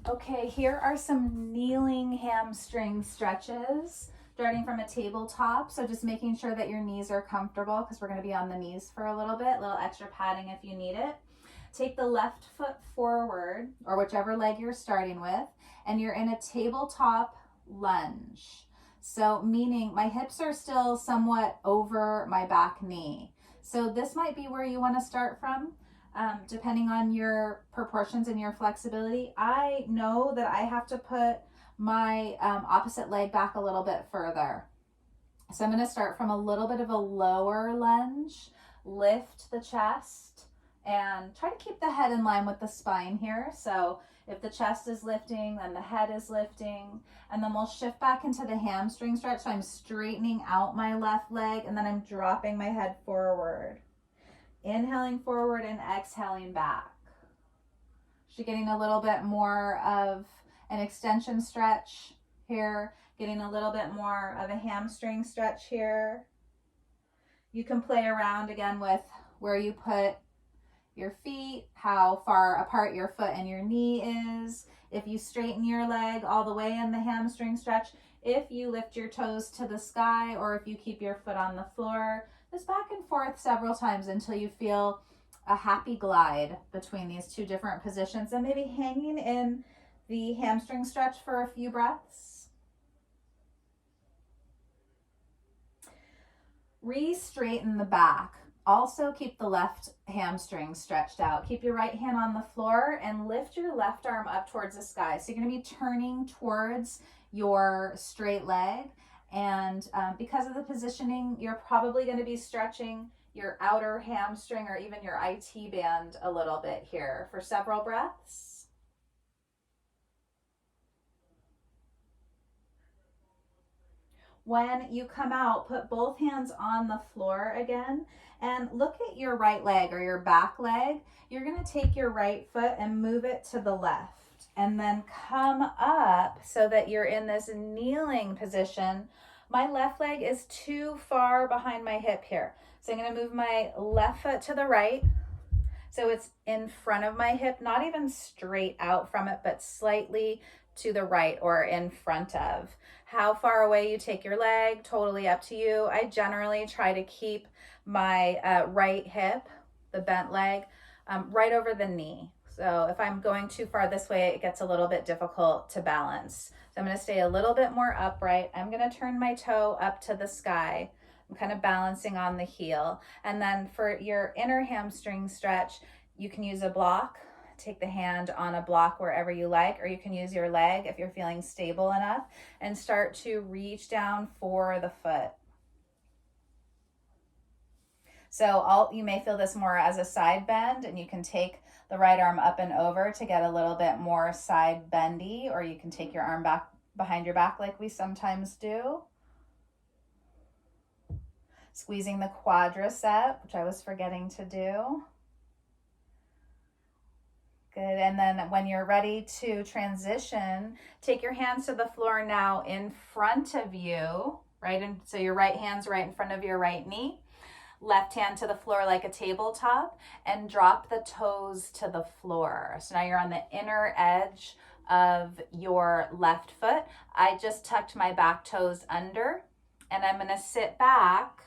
Okay, here are some kneeling hamstring stretches starting from a tabletop. So just making sure that your knees are comfortable because we're going to be on the knees for a little extra padding if you need it. Take the left foot forward or whichever leg you're starting with, and you're in a tabletop lunge. So meaning my hips are still somewhat over my back knee. So this might be where you want to start from. Depending on your proportions and your flexibility. I know that I have to put my opposite leg back a little bit further. So I'm going to start from a little bit of a lower lunge, lift the chest, and try to keep the head in line with the spine here. So if the chest is lifting, then the head is lifting, and then we'll shift back into the hamstring stretch. So I'm straightening out my left leg, and then I'm dropping my head forward. Inhaling forward and exhaling back. She's getting a little bit more of an extension stretch here, getting a little bit more of a hamstring stretch here. You can play around again with where you put your feet, how far apart your foot and your knee is. If you straighten your leg all the way in the hamstring stretch, if you lift your toes to the sky, or if you keep your foot on the floor, just back and forth several times until you feel a happy glide between these two different positions, and maybe hanging in the hamstring stretch for a few breaths. Re-straighten the back. Also keep the left hamstring stretched out. Keep your right hand on the floor and lift your left arm up towards the sky. So you're going to be turning towards your straight leg. And because of the positioning, you're probably going to be stretching your outer hamstring or even your IT band a little bit here for several breaths. When you come out, put both hands on the floor again and look at your right leg or your back leg. You're going to take your right foot and move it to the left, and then come up so that you're in this kneeling position. My left leg is too far behind my hip here. So I'm going to move my left foot to the right. So it's in front of my hip, not even straight out from it, but slightly to the right or in front of. How far away you take your leg, totally up to you. I generally try to keep my right hip, the bent leg, right over the knee. So if I'm going too far this way, it gets a little bit difficult to balance. So I'm going to stay a little bit more upright. I'm going to turn my toe up to the sky. I'm kind of balancing on the heel. And then for your inner hamstring stretch, you can use a block. Take the hand on a block wherever you like, or you can use your leg if you're feeling stable enough, and start to reach down for the foot. So you may feel this more as a side bend, and you can take the right arm up and over to get a little bit more side bendy, or you can take your arm back behind your back like we sometimes do. Squeezing the quadricep, which I was forgetting to do. Good. And then when you're ready to transition, take your hands to the floor now in front of you, right? And so your right hand's right in front of your right knee. Left hand to the floor like a tabletop, and drop the toes to the floor. So now you're on the inner edge of your left foot. I just tucked my back toes under, and I'm going to sit back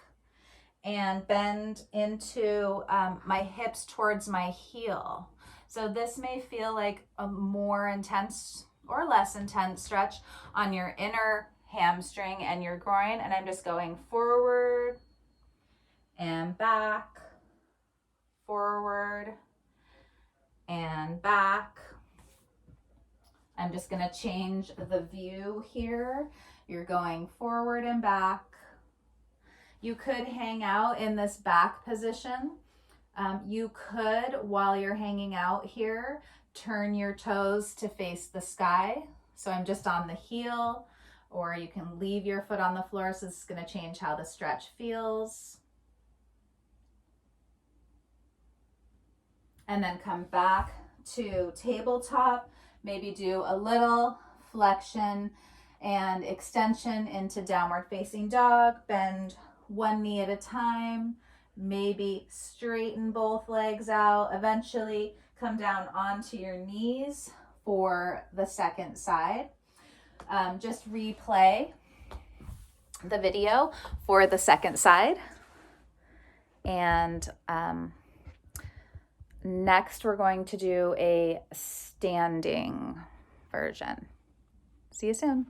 and bend into my hips towards my heel. So this may feel like a more intense or less intense stretch on your inner hamstring and your groin. And I'm just going forward and back, forward and back. I'm just going to change the view here. You're going forward and back. You could hang out in this back position. You could, while you're hanging out here, turn your toes to face the sky. So I'm just on the heel, or you can leave your foot on the floor. So this is going to change how the stretch feels. And then come back to tabletop. Maybe do a little flexion and extension into downward facing dog. Bend one knee at a time. Maybe straighten both legs out. Eventually come down onto your knees for the second side. Just replay the video for the second side. And next we're going to do a standing version. See you soon.